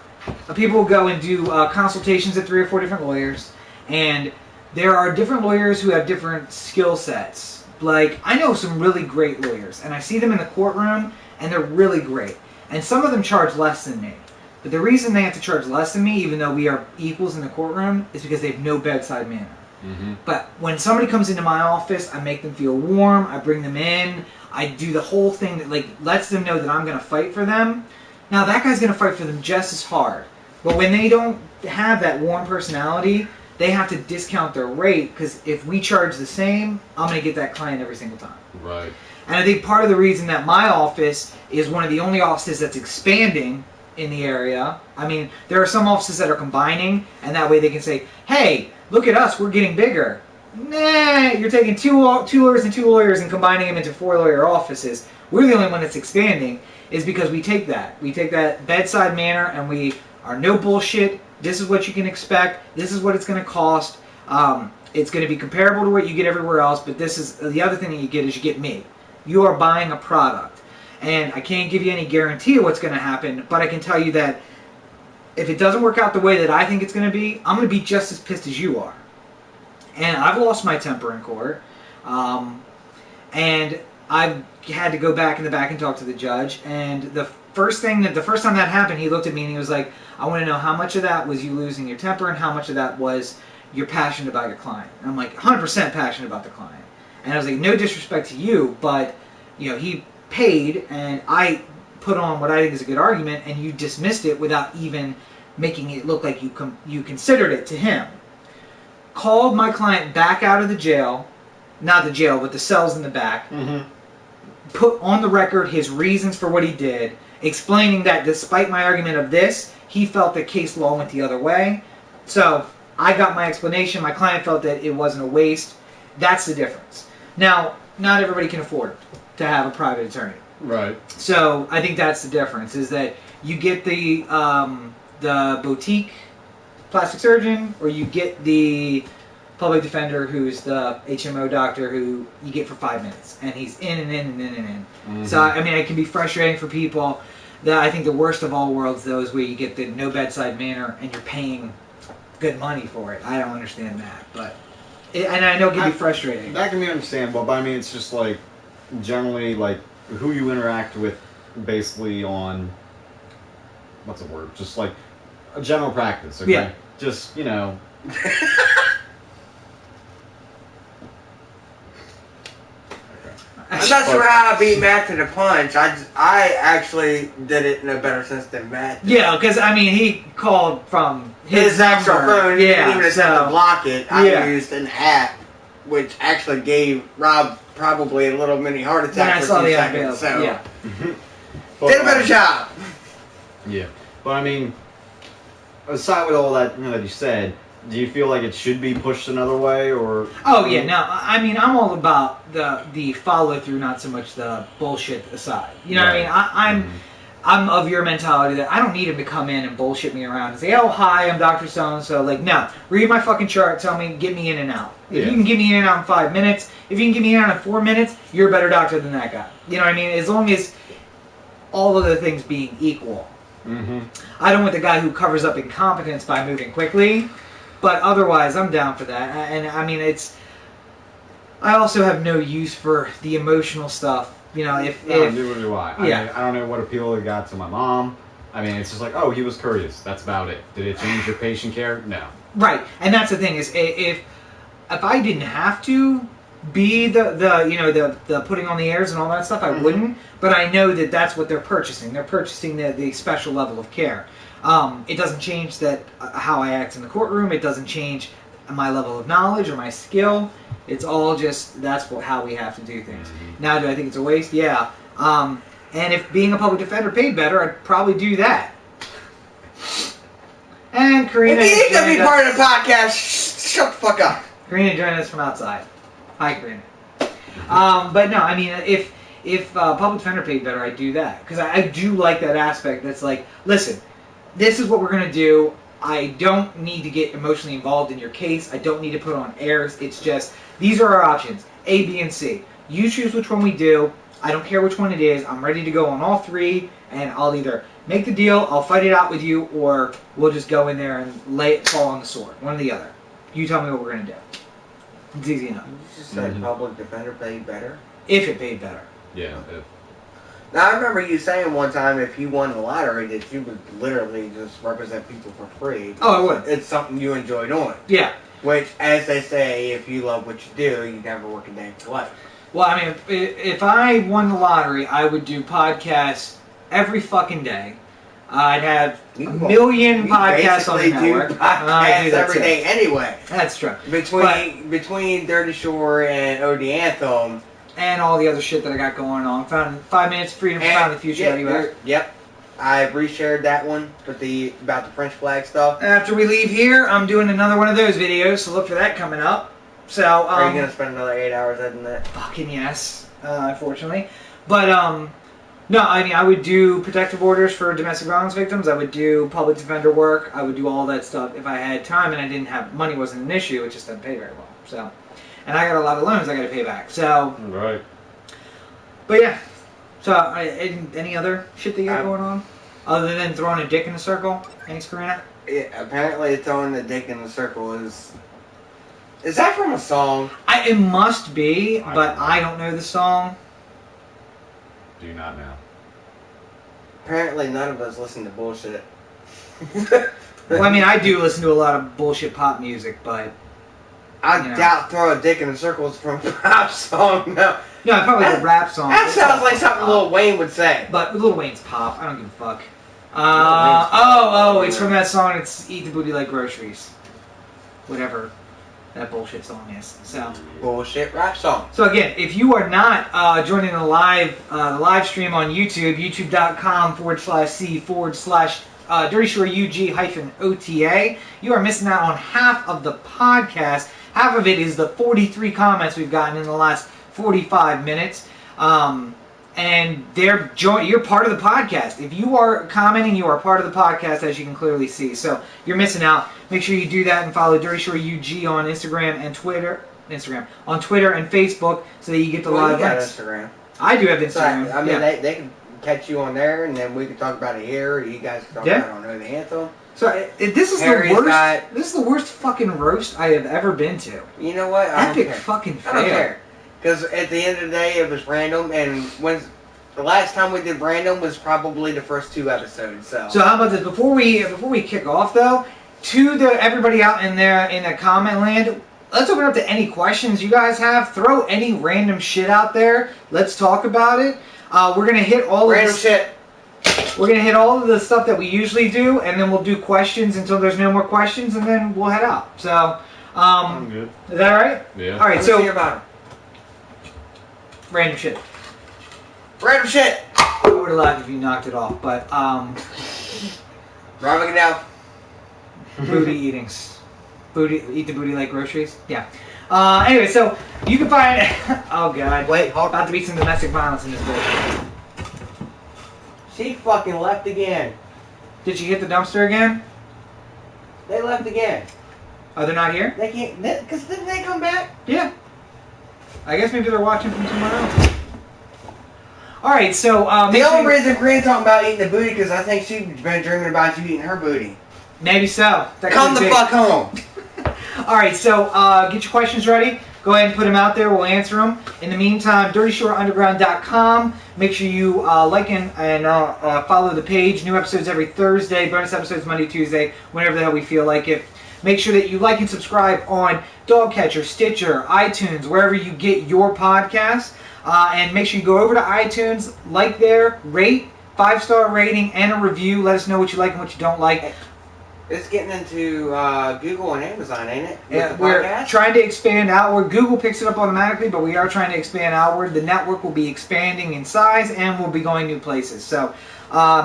People will go and do consultations at 3 or 4 different lawyers, and there are different lawyers who have different skill sets. Like, I know some really great lawyers, and I see them in the courtroom, and they're really great. And some of them charge less than me. But the reason they have to charge less than me, even though we are equals in the courtroom, is because they have no bedside manner. Mm-hmm. But when somebody comes into my office, I make them feel warm, I bring them in, I do the whole thing that, like, lets them know that I'm going to fight for them. Now, that guy's going to fight for them just as hard. But when they don't have that warm personality, they have to discount their rate, because if we charge the same, I'm going to get that client every single time. Right. And I think part of the reason that my office is one of the only offices that's expanding in the area, I mean, there are some offices that are combining, and that way they can say, hey, look at us, we're getting bigger. Nah, you're taking two lawyers and 2 lawyers and combining them into 4 lawyer offices. We're the only one that's expanding, is because we take that. We take that bedside manner, and we are no bullshit. This is what you can expect. This is what it's going to cost. It's going to be comparable to what you get everywhere else, but this is the other thing that you get is you get me. You are buying a product. And I can't give you any guarantee of what's going to happen, but I can tell you that if it doesn't work out the way that I think it's going to be, I'm going to be just as pissed as you are. And I've lost my temper in court. And I've had to go back in the back and talk to the judge. And the first time that happened, he looked at me and he was like, I want to know how much of that was you losing your temper and how much of that was you're passionate about your client. And I'm like, 100% passionate about the client. And I was like, no disrespect to you, but, you know, he paid and I put on what I think is a good argument and you dismissed it without even making it look like you considered it to him. Called my client back out of the jail, not the jail, but the cells in the back, put on the record his reasons for what he did, explaining that despite my argument of this, he felt that case law went the other way. So I got my explanation. My client felt that it wasn't a waste. That's the difference. Now, not everybody can afford to have a private attorney. Right. So I think that's the difference, is that you get the boutique plastic surgeon, or you get the public defender who's the HMO doctor who you get for 5 minutes, and he's in and in and in and in. Mm-hmm. So, I mean, it can be frustrating for people. I think the worst of all worlds, though, is where you get the no bedside manner and you're paying good money for it. I don't understand that, but And I know it can be frustrating. That can be understandable, but I mean, it's just like generally like who you interact with, basically on what's the word? Just like a general practice. Okay? Yeah. Just I'm not sure how I beat Matt to the punch. I actually did it in a better sense than Matt did. Yeah, because I mean, he called from His actual number. phone. He didn't even attempt to block it. Yeah. I used an app, which actually gave Rob probably a little mini heart When attack I for saw 2 the seconds. unveil, So yeah. did a better job. Yeah, but I mean, aside with all that that you said, do you feel like it should be pushed another way, or? Oh yeah, no, I mean, I'm all about the follow through, not so much the bullshit aside. You know what I mean? I'm of your mentality that I don't need him to come in and bullshit me around and say, oh hi, I'm Dr. So-and-so. Like, no, read my fucking chart, tell me, get me in and out. If you can get me in and out in 5 minutes, if you can get me in and out in 4 minutes, you're a better doctor than that guy. You know what I mean? As long as all of the things being equal. I don't want the guy who covers up incompetence by moving quickly, but otherwise I'm down for that. And I mean, I also have no use for the emotional stuff. You know, Neither do I. I Yeah. mean, I don't know what appeal it got to my mom. I mean, it's just like, oh, he was courteous. That's about it. Did it change your patient care? No. Right, and that's the thing is if I didn't have to be the putting on the airs and all that stuff, I wouldn't. But I know that that's what they're purchasing. They're purchasing the special level of care. It doesn't change that how I act in the courtroom. It doesn't change my level of knowledge or my skill. It's all just how we have to do things. Now, do I think it's a waste? Yeah. And if being a public defender paid better, I'd probably do that. And Karina, If you need to be part of the podcast, shut the fuck up. Karina joined us from outside. Hi, Karina. But no, I mean, if public defender paid better, I'd do that because I do like that aspect. That's like, listen, this is what we're gonna do. I don't need to get emotionally involved in your case. I don't need to put on airs. It's just these are our options: A, B, and C. You choose which one we do. I don't care which one it is. I'm ready to go on all three, and I'll either make the deal, I'll fight it out with you, or we'll just go in there and fall on the sword. One or the other. You tell me what we're gonna do. It's easy enough. You just said public defender paid better. If it paid better. Yeah. Now I remember you saying one time if you won the lottery that you would literally just represent people for free. Oh, I would. It's something you enjoy doing. Yeah. Which, as they say, if you love what you do, you never work a day in your life. Well, I mean, if I won the lottery, I would do podcasts every fucking day. I'd have a million podcasts on the basically network. do podcasts every day anyway. That's true. Between Dirty Shore and OD Anthem. And all the other shit that I got going on. Found 5 minutes of freedom, found the future anyway. Yep. I reshared that one with about the French flag stuff. After we leave here, I'm doing another one of those videos, so look for that coming up. So, are you gonna spend another 8 hours editing that? Fucking yes, unfortunately. But no, I mean I would do protective orders for domestic violence victims. I would do public defender work. I would do all that stuff if I had time and I didn't have money. Wasn't an issue. It just doesn't pay very well. So, and I got a lot of loans I got to pay back. So, Right. But yeah. So, any other shit that you got going on other than throwing a dick in a circle? Thanks, Karina. Apparently, throwing the dick in the circle is. Is that from a song? It must be, but I don't know the song. Do not know. Apparently, none of us listen to bullshit. Well, I mean, I do listen to a lot of bullshit pop music, but I doubt "Throw a Dick in a Circle" is from a pop song. No, no, probably a rap song. that sounds like something Lil Wayne would say. But Lil Wayne's pop. I don't give a fuck. It's from that song. It's "Eat the Booty Like Groceries," whatever that bullshit song is. So bullshit rap song. So again, if you are not joining the live stream on YouTube, youtube.com/c/Dirty Shore UG-OTA, you are missing out on half of the podcast. Half of it is the 43 comments we've gotten in the last 45 minutes. And you're part of the podcast. If you are commenting, you are part of the podcast, as you can clearly see. So you're missing out. Make sure you do that and follow Dirty Shore UG on Instagram and Twitter. On Twitter and Facebook, so that you get the live links. Instagram. I do have Instagram. So, I mean, yeah. they can catch you on there, and then we can talk about it here, or you guys can talk Yeah. about it on Know the Anthem. So this is Harry's the worst. got- This is the worst fucking roast I have ever been to. You know what? I don't Epic care. fucking fail. I don't care. Because at the end of the day, it was random, and when the last time we did random was probably the first 2 episodes. So how about this? Before we kick off though, to everybody out in there in the comment land, let's open up to any questions you guys have. Throw any random shit out there. Let's talk about it. We're gonna hit all random of the, shit. We're gonna hit all of the stuff that we usually do, and then we'll do questions until there's no more questions, and then we'll head out. So, I'm good. is that all right? Yeah. All right. Let's hear So about it. random shit. Random shit. I would have laughed if you knocked it off, but Robin it out. booty eatings. Eat the booty like groceries? Yeah. Anyway, so you can find... Oh, God. Wait, hold About to be some domestic violence in this bitch. She fucking left again. Did she hit the dumpster again? They left again. Oh, they're not here? They can't, because didn't they come back? Yeah. I guess maybe they're watching from somewhere else. Alright, so... The only reason Green's talking about eating the booty because I think she's been dreaming about you eating her booty. Maybe so. That Come could the be. fuck home. Alright, so get your questions ready. Go ahead and put them out there. We'll answer them. In the meantime, DirtyShoreUnderground.com. Make sure you like and follow the page. New episodes every Thursday. Bonus episodes Monday, Tuesday, whenever the hell we feel like it. Make sure that you like and subscribe on Dogcatcher, Stitcher, iTunes, wherever you get your podcasts. And make sure you go over to iTunes, like there, rate, 5-star rating, and a review. Let us know what you like and what you don't like. It's getting into Google and Amazon, ain't it? With Yeah, the we're podcast? trying to expand outward. Google picks it up automatically, but we are trying to expand outward. The network will be expanding in size, and we'll be going new places. So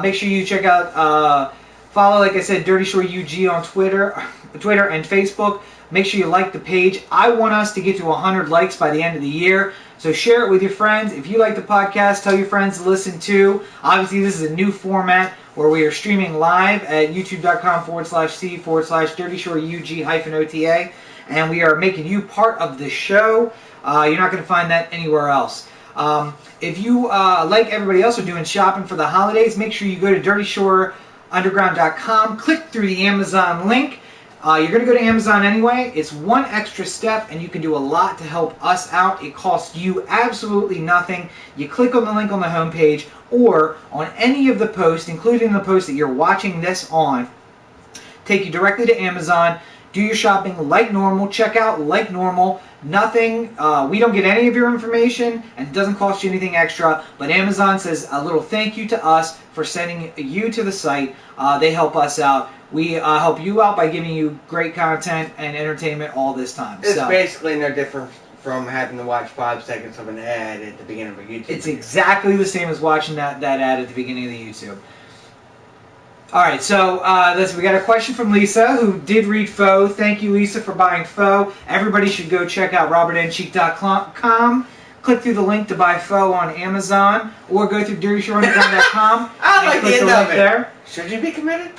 make sure you check out, follow, like I said, Dirty Shore UG on Twitter and Facebook. Make sure you like the page. I want us to get to 100 likes by the end of the year. So share it with your friends. If you like the podcast, tell your friends to listen too. Obviously, this is a new format where we are streaming live at youtube.com/c/DirtyShoreUG-OTA. And we are making you part of the show. You're not going to find that anywhere else. If you, like everybody else, are doing shopping for the holidays, make sure you go to DirtyShoreUnderground.com, click through the Amazon link. You're going to go to Amazon anyway. It's one extra step, and you can do a lot to help us out. It costs you absolutely nothing. You click on the link on the homepage or on any of the posts, including the post that you're watching this on, take you directly to Amazon. Do your shopping like normal. Check out like normal. Nothing. We don't get any of your information, and it doesn't cost you anything extra. But Amazon says a little thank you to us for sending you to the site. They help us out. We help you out by giving you great content and entertainment all this time. It's So basically no different from having to watch 5 seconds of an ad at the beginning of a YouTube it's video. exactly the same as watching that ad at the beginning of the YouTube. All right, so we got a question from Lisa, who did read Foe. Thank you, Lisa, for buying Foe. Everybody should go check out robertandcheek.com. Click through the link to buy Foe on Amazon, or go through DirtyShoreUnderground.com. I like and click the end link of it. there. Should you be committed?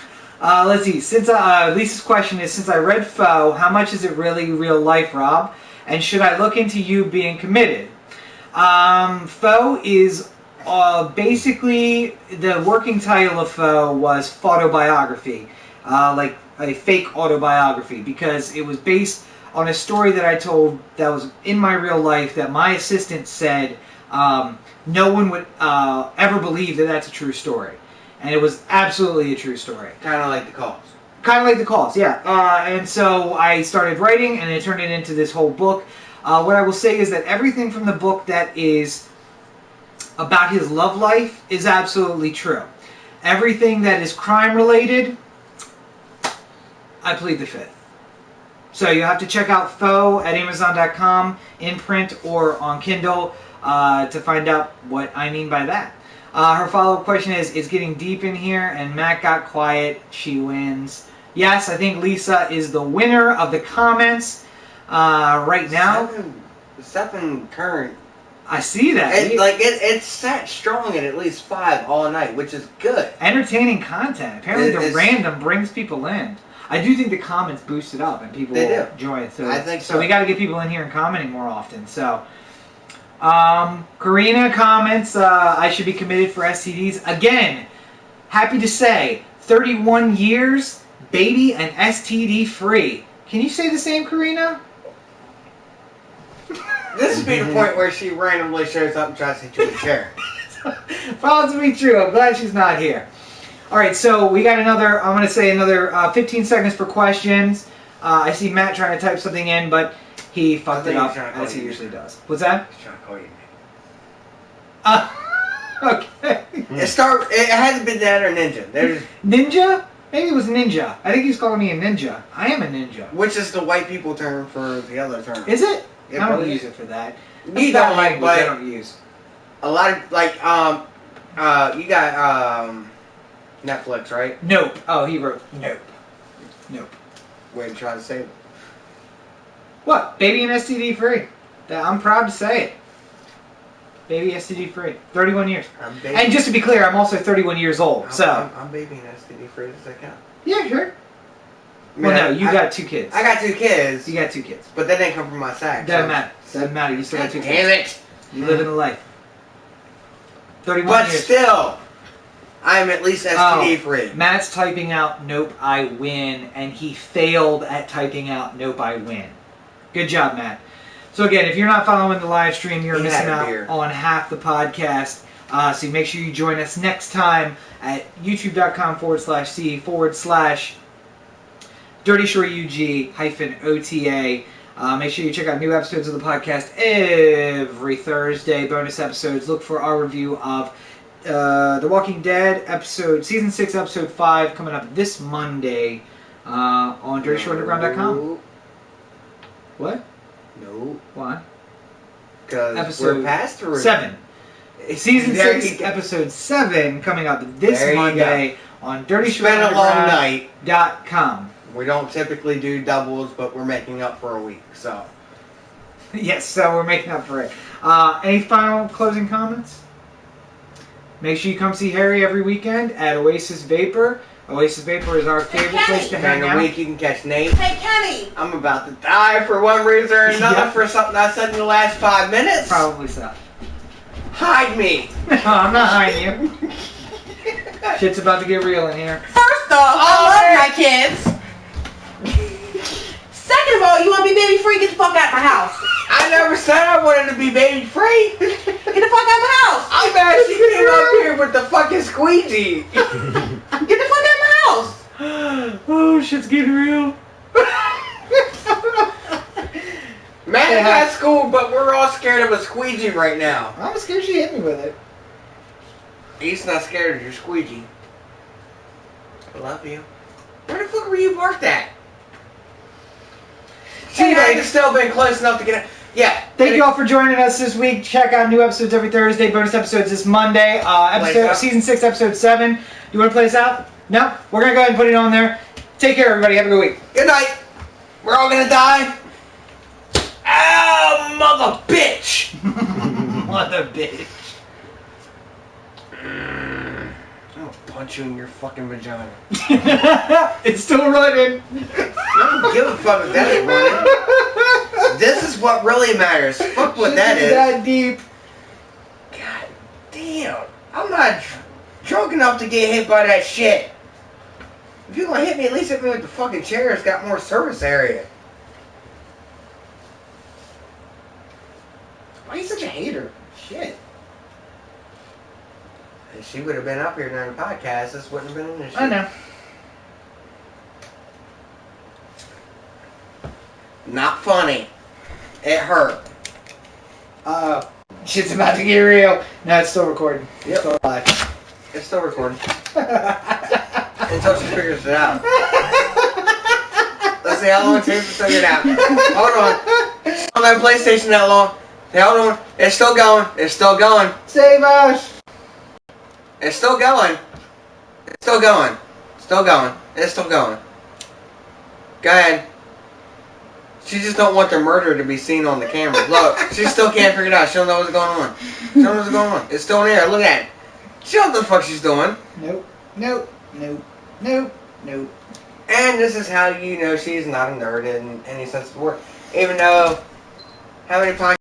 Let's see. Since Lisa's question is, since I read Foe, how much is it really real life, Rob? And should I look into you being committed? Foe is basically, the working title of Foe was photobiography, like a fake autobiography, because it was based on a story that I told that was in my real life that my assistant said no one would ever believe that that's a true story. And it was absolutely a true story. Kind of like the calls. Kind of like the calls, yeah. And so I started writing, and it turned it into this whole book. What I will say is that everything from the book that is about his love life is absolutely true. Everything that is crime-related, I plead the fifth. So you have to check out Foe at Amazon.com, in print or on Kindle, to find out what I mean by that. Her follow-up question is, it's getting deep in here, and Matt got quiet. She wins. Yes, I think Lisa is the winner of the comments right now. Seven current. I see that. It's sat strong at least 5 all night, which is good. Entertaining content. Apparently the It's- random brings people in. I do think the comments boost it up, and people They will do. join. So I think So so. we got to get people in here and commenting more often. So, Karina comments, I should be committed for STDs. Again, happy to say, 31 years, baby, and STD free. Can you say the same, Karina? This would be the point where she randomly shows up and tries to hit you with a chair. Found to be true. I'm glad she's not here. All right, so we got another, I'm going to say another 15 seconds for questions. I see Matt trying to type something in, but he fucked it up, as he usually does. What's that? He's trying to call you Okay. It hasn't been that or ninja. There's, Ninja? Maybe it was ninja. I think he's calling me a ninja. I am a ninja. which is the white people term for the other term. Is it? It I don't really use is. it for that. You That's don't, language but I don't use. a lot of, like, you got, Netflix, right? Nope. Oh, he wrote nope. Nope. Way to try to say it. What? Baby and STD free. I'm proud to say it. Baby STD free. 31 years. I'm baby. And just to be clear, I'm also 31 years old, so. I'm baby and STD free as I count. Yeah, sure. I mean, Well, no, you got 2 kids. I got 2 kids, You got 2 kids. but they didn't come from my sack. Doesn't matter. Doesn't matter. You still got 2 Damn kids. it! You live in the life. 31 But years. still, I'm at least STD free. Matt's typing out nope, I win, and he failed at typing out nope, I win. Good job, Matt. So again, if you're not following the live stream, you're He missing had a out beer. on half the podcast. So make sure you join us next time at youtube.com/c/Dirty Shore UG-OTA. Make sure you check out new episodes of the podcast every Thursday. Bonus episodes. Look for our review of The Walking Dead season 6, episode 5, coming up this Monday on DirtyShoreUnderground.com. No. What? No. Why? Because Episode we're past the 7. Season There 6, you go. episode 7, coming up this There you Monday on It's been a long night. DirtyShoreUnderground.com. We don't typically do doubles, but we're making up for a week, so. Yes, so we're making up for it. Any final closing comments? Make sure you come see Harry every weekend at Oasis Vapor. Oasis Vapor is our favorite place to hang During the out. week, you can catch Nate. Hey, Kenny. I'm about to die for one reason or another Yep. for something I said in the last 5 minutes. Probably so. Hide me. No, I'm not hiding you. Shit's about to get real in here. First off, I love my kids. Second of all, you want to be baby free? Get the fuck out of my house. I never said I wanted to be baby free. Get the fuck out of my house. I'm mad she came up here with the fucking squeegee. Get the fuck out of my house. Oh, shit's getting real. Matt is at school, but we're all scared of a squeegee right now. I'm scared she hit me with it. He's not scared of your squeegee. I love you. Where the fuck were you parked at? See, Anyway. I'd still been close enough to get it. Yeah. Thank you all for joining us this week. Check out new episodes every Thursday. Bonus episodes this Monday. Season 6, episode 7. You want to play us out? No? We're going to go ahead and put it on there. Take care, everybody. Have a good week. Good night. We're all gonna die. Oh, mother bitch. Mother bitch. I'll punch you in your fucking vagina. It's still running. I don't give a fuck if that ain't running. This is what really matters. Fuck what that is. That deep. God damn. I'm not drunk enough to get hit by that shit. If you're gonna hit me, at least hit me with the fucking chair. It's got more service area. Why are you such a hater? Shit. If she would have been up here during the podcast, this wouldn't have been an issue. I know. Not funny. It hurt. Shit's about to get real. No, it's still recording. Yep. It's still live. It's still recording. Until she figures it out. Let's see how long it takes to figure it out. Hold on. It's on that PlayStation that long. Hey, hold on. It's still going. It's still going. Save us. It's still going. It's still going. Still going. It's still going. Go ahead. She just don't want the murder to be seen on the camera. Look, she still can't figure it out. She don't know what's going on. She don't know what's going on. It's still in there. Look at it. She don't know what the fuck she's doing. Nope. Nope. Nope. Nope. Nope. And this is how you know she's not a nerd in any sense of the word. Even though, how many podcasts